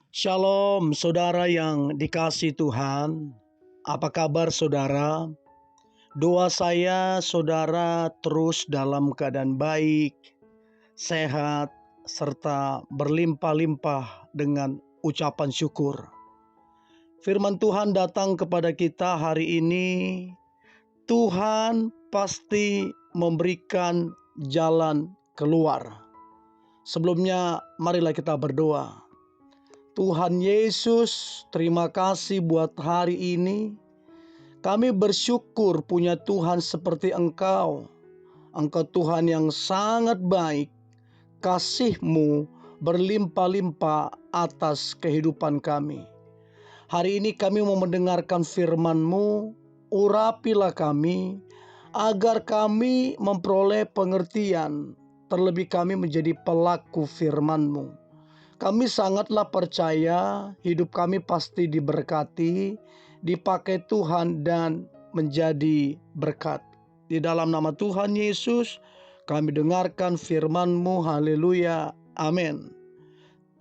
Shalom, saudara yang dikasihi Tuhan. Apa kabar, saudara? Doa saya, saudara terus dalam keadaan baik, sehat, serta berlimpah-limpah dengan ucapan syukur. Firman Tuhan datang kepada kita hari ini. Tuhan pasti memberikan jalan keluar. Sebelumnya, marilah kita berdoa. Tuhan Yesus, terima kasih buat hari ini. Kami bersyukur punya Tuhan seperti Engkau. Engkau Tuhan yang sangat baik. Kasih-Mu berlimpah-limpah atas kehidupan kami. Hari ini kami mau mendengarkan firman-Mu. Urapilah kami agar kami memperoleh pengertian. Terlebih kami menjadi pelaku firman-Mu. Kami sangatlah percaya hidup kami pasti diberkati, dipakai Tuhan dan menjadi berkat. Di dalam nama Tuhan Yesus, kami dengarkan firman-Mu. Haleluya. Amin.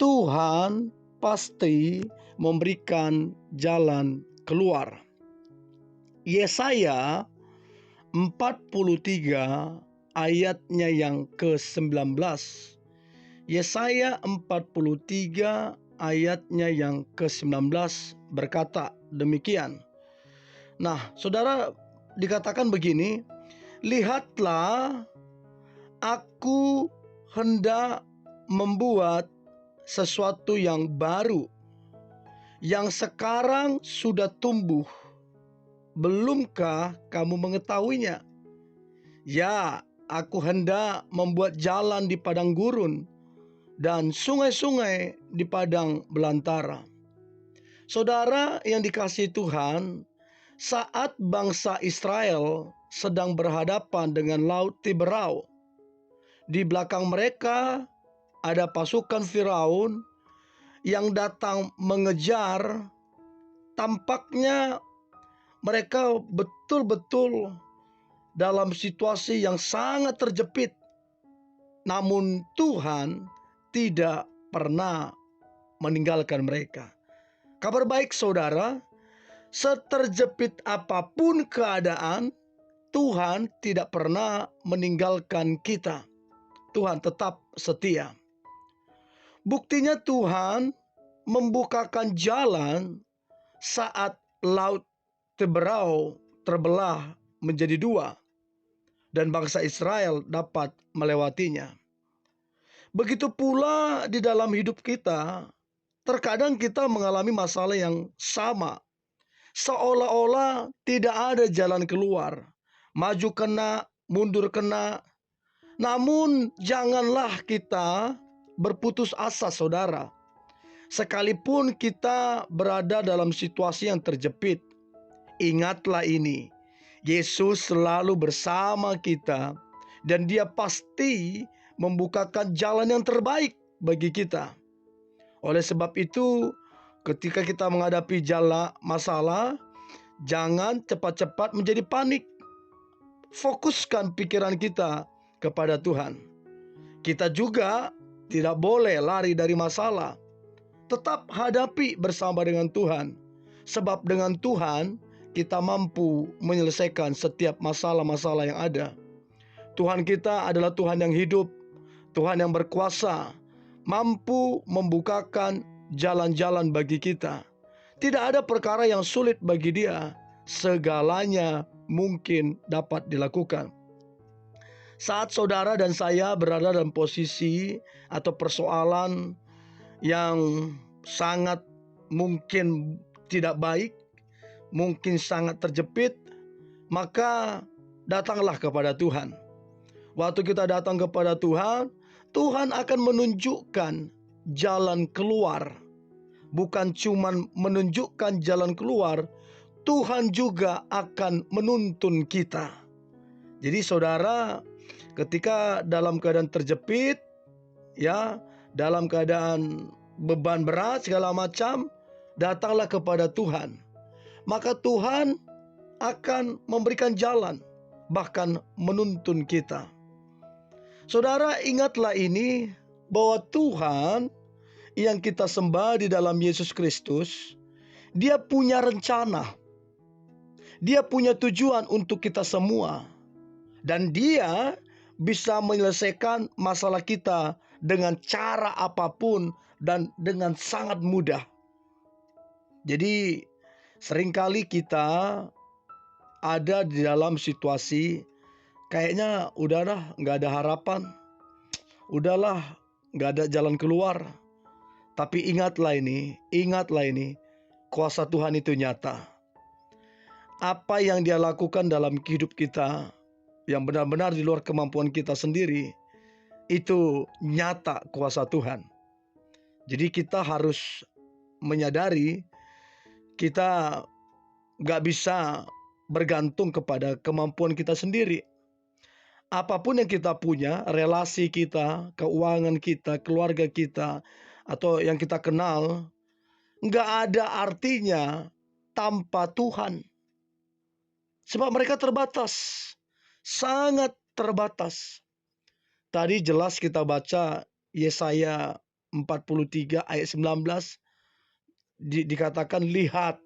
Tuhan pasti memberikan jalan keluar. Yesaya 43 ayatnya yang ke-19. Yesaya 43 ayatnya yang ke-19 berkata demikian. Nah, saudara, dikatakan begini, lihatlah, aku hendak membuat sesuatu yang baru, yang sekarang sudah tumbuh. Belumkah kamu mengetahuinya? Ya, aku hendak membuat jalan di padang gurun dan sungai-sungai di padang belantara. Saudara yang dikasihi Tuhan, saat bangsa Israel sedang berhadapan dengan Laut Tiberau, di belakang mereka ada pasukan Firaun yang datang mengejar. Tampaknya mereka betul-betul dalam situasi yang sangat terjepit. Namun Tuhan tidak pernah meninggalkan mereka. Kabar baik, saudara, seterjepit apapun keadaan, Tuhan tidak pernah meninggalkan kita. Tuhan tetap setia. Buktinya Tuhan membukakan jalan saat Laut Tiberau terbelah menjadi dua dan bangsa Israel dapat melewatinya. Begitu pula di dalam hidup kita, terkadang kita mengalami masalah yang sama. Seolah-olah tidak ada jalan keluar. Maju kena, mundur kena. Namun janganlah kita berputus asa, saudara. Sekalipun kita berada dalam situasi yang terjepit, ingatlah ini, Yesus selalu bersama kita dan Dia pasti membukakan jalan yang terbaik bagi kita. Oleh sebab itu, ketika kita menghadapi masalah, jangan cepat-cepat menjadi panik. Fokuskan pikiran kita kepada Tuhan. Kita juga tidak boleh lari dari masalah. Tetap hadapi bersama dengan Tuhan. Sebab dengan Tuhan kita mampu menyelesaikan setiap masalah-masalah yang ada. Tuhan kita adalah Tuhan yang hidup, Tuhan yang berkuasa, mampu membukakan jalan-jalan bagi kita. Tidak ada perkara yang sulit bagi Dia. Segalanya mungkin dapat dilakukan. Saat saudara dan saya berada dalam posisi atau persoalan yang sangat mungkin tidak baik, mungkin sangat terjepit, maka datanglah kepada Tuhan. Waktu kita datang kepada Tuhan, Tuhan akan menunjukkan jalan keluar. Bukan cuma menunjukkan jalan keluar, Tuhan juga akan menuntun kita. Jadi saudara, ketika dalam keadaan terjepit, ya, dalam keadaan beban berat segala macam, datanglah kepada Tuhan. Maka Tuhan akan memberikan jalan, bahkan menuntun kita. Saudara, ingatlah ini, bahwa Tuhan yang kita sembah di dalam Yesus Kristus, Dia punya rencana, Dia punya tujuan untuk kita semua, dan Dia bisa menyelesaikan masalah kita dengan cara apapun dan dengan sangat mudah. Jadi seringkali kita ada di dalam situasi kayaknya udahlah nggak ada harapan, udahlah nggak ada jalan keluar. Tapi ingatlah ini, kuasa Tuhan itu nyata. Apa yang Dia lakukan dalam hidup kita yang benar-benar di luar kemampuan kita sendiri, itu nyata kuasa Tuhan. Jadi kita harus menyadari kita gak bisa bergantung kepada kemampuan kita sendiri. Apapun yang kita punya, relasi kita, keuangan kita, keluarga kita, atau yang kita kenal, gak ada artinya tanpa Tuhan. Sebab mereka terbatas, sangat terbatas. Tadi jelas kita baca Yesaya 43 ayat 19, dikatakan, lihat,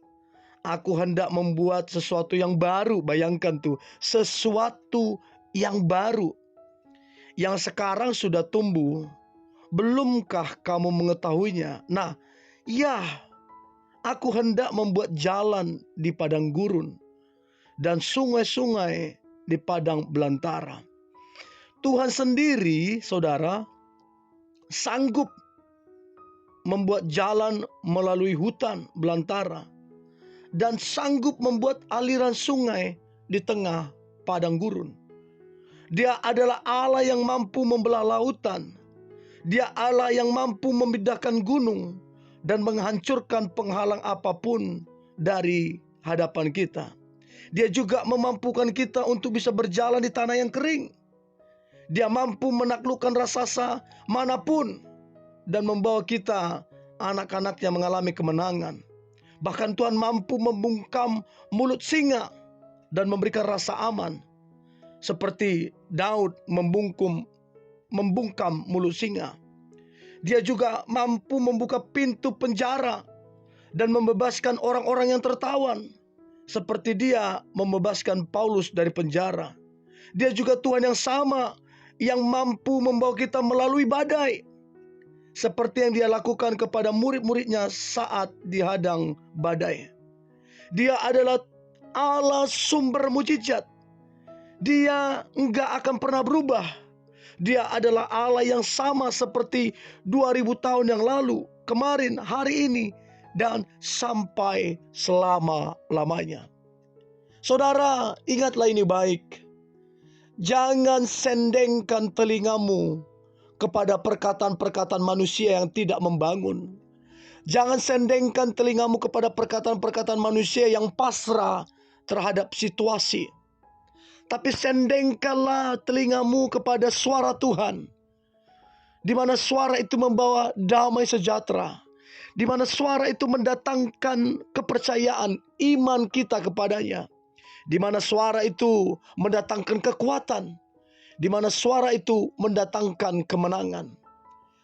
aku hendak membuat sesuatu yang baru. Bayangkan tuh, sesuatu yang baru yang sekarang sudah tumbuh. Belumkah kamu mengetahuinya? Nah, ya, aku hendak membuat jalan di padang gurun dan sungai-sungai di padang belantara. Tuhan sendiri, saudara, sanggup membuat jalan melalui hutan belantara dan sanggup membuat aliran sungai di tengah padang gurun. Dia adalah Allah yang mampu membelah lautan. Dia Allah yang mampu memindahkan gunung dan menghancurkan penghalang apapun dari hadapan kita. Dia juga memampukan kita untuk bisa berjalan di tanah yang kering. Dia mampu menaklukkan raksasa manapun dan membawa kita, anak-anaknya, mengalami kemenangan. Bahkan Tuhan mampu membungkam mulut singa dan memberikan rasa aman, seperti Daud membungkam mulut singa. Dia juga mampu membuka pintu penjara dan membebaskan orang-orang yang tertawan, seperti Dia membebaskan Paulus dari penjara. Dia juga Tuhan yang sama yang mampu membawa kita melalui badai, seperti yang Dia lakukan kepada murid-muridnya saat dihadang badai. Dia adalah Allah sumber mujizat. Dia enggak akan pernah berubah. Dia adalah Allah yang sama seperti 2000 tahun yang lalu, kemarin, hari ini, dan sampai selama-lamanya. Saudara, ingatlah ini baik. Jangan sendengkan telingamu kepada perkataan-perkataan manusia yang tidak membangun. Jangan sendengkan telingamu kepada perkataan-perkataan manusia yang pasrah terhadap situasi. Tapi sendengkanlah telingamu kepada suara Tuhan, di mana suara itu membawa damai sejahtera, di mana suara itu mendatangkan kepercayaan iman kita kepadanya, di mana suara itu mendatangkan kekuatan, di mana suara itu mendatangkan kemenangan.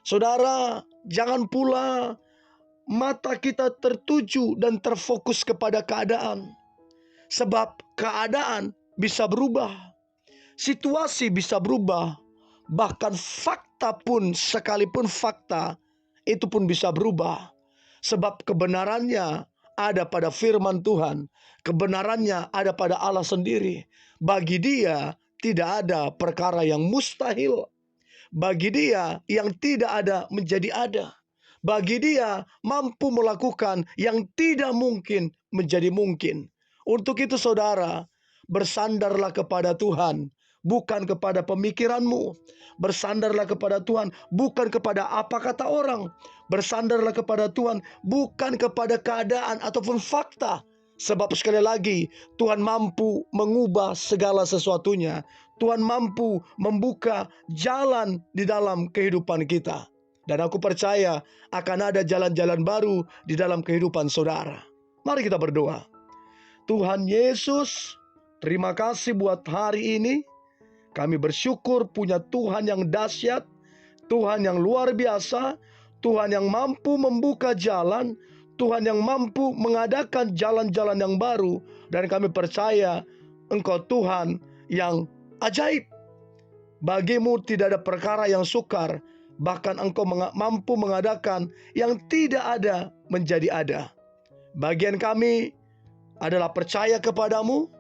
Saudara, jangan pula mata kita tertuju dan terfokus kepada keadaan, sebab keadaan bisa berubah, situasi bisa berubah, bahkan fakta pun, sekalipun fakta itu pun bisa berubah. Sebab kebenarannya ada pada firman Tuhan, kebenarannya ada pada Allah sendiri. Bagi Dia tidak ada perkara yang mustahil. Bagi Dia yang tidak ada menjadi ada. Bagi Dia mampu melakukan yang tidak mungkin menjadi mungkin. Untuk itu saudara, bersandarlah kepada Tuhan, bukan kepada pemikiranmu. Bersandarlah kepada Tuhan, bukan kepada apa kata orang. Bersandarlah kepada Tuhan, bukan kepada keadaan ataupun fakta. Sebab sekali lagi, Tuhan mampu mengubah segala sesuatunya. Tuhan mampu membuka jalan di dalam kehidupan kita. Dan aku percaya akan ada jalan-jalan baru di dalam kehidupan saudara. Mari kita berdoa. Tuhan Yesus, terima kasih buat hari ini. Kami bersyukur punya Tuhan yang dahsyat, Tuhan yang luar biasa, Tuhan yang mampu membuka jalan, Tuhan yang mampu mengadakan jalan-jalan yang baru, dan kami percaya Engkau Tuhan yang ajaib. Bagimu tidak ada perkara yang sukar, bahkan Engkau mampu mengadakan yang tidak ada menjadi ada. Bagian kami adalah percaya kepadamu,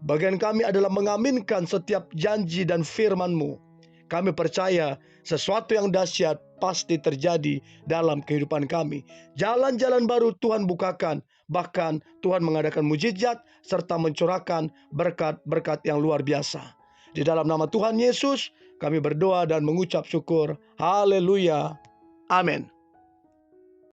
bagian kami adalah mengaminkan setiap janji dan firman-Mu. Kami percaya sesuatu yang dahsyat pasti terjadi dalam kehidupan kami. Jalan-jalan baru Tuhan bukakan, bahkan Tuhan mengadakan mujizat serta mencurahkan berkat-berkat yang luar biasa. Di dalam nama Tuhan Yesus kami berdoa dan mengucap syukur. Haleluya. Amin.